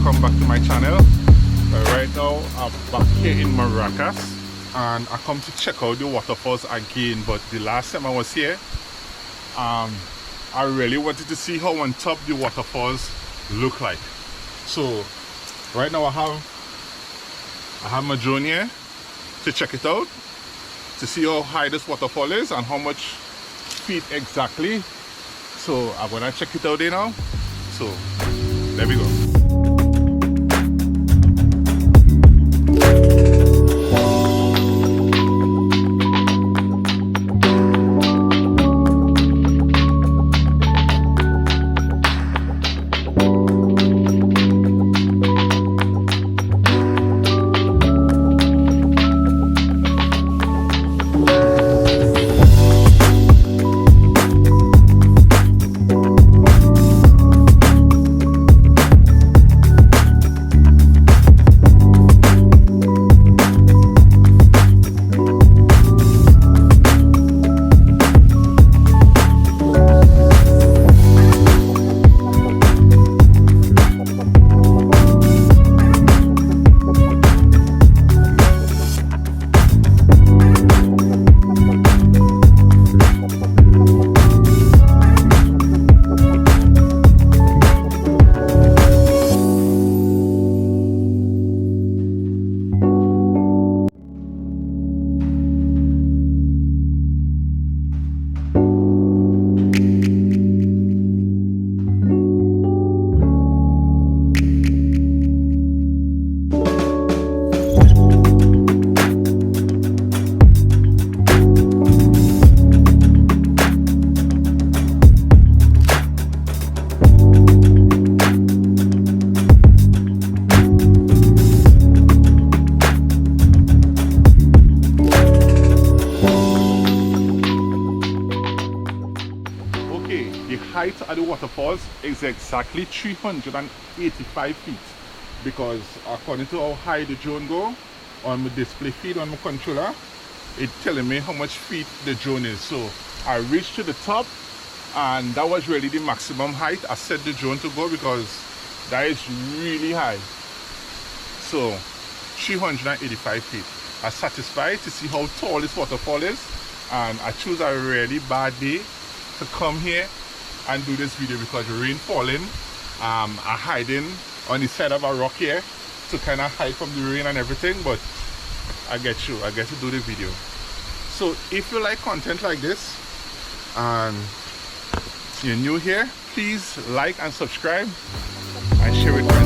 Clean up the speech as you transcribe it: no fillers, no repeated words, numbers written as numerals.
welcome back to my channel. Right now I'm back here in Maracas and I come to check out the waterfalls again, but the last time I was here I really wanted to see how on top the waterfalls look like. So right now I have my drone here to check it out, to see how high this waterfall is and how much feet exactly. So I'm gonna check it out there now. So there we go. The height of the waterfalls is exactly 385 feet, because according to how high the drone go on my display feed on my controller, it's telling me how much feet the drone is. So I reached to the top and that was really the maximum height I set the drone to go, because that is really high. So 385 feet. I'm satisfied to see how tall this waterfall is, and I choose a really bad day to come here and do this video because rain falling. I'm hiding on the side of a rock here to kind of hide from the rain and everything, but I get to do the video. So if you like content like this and you're new here, please like and subscribe and share it.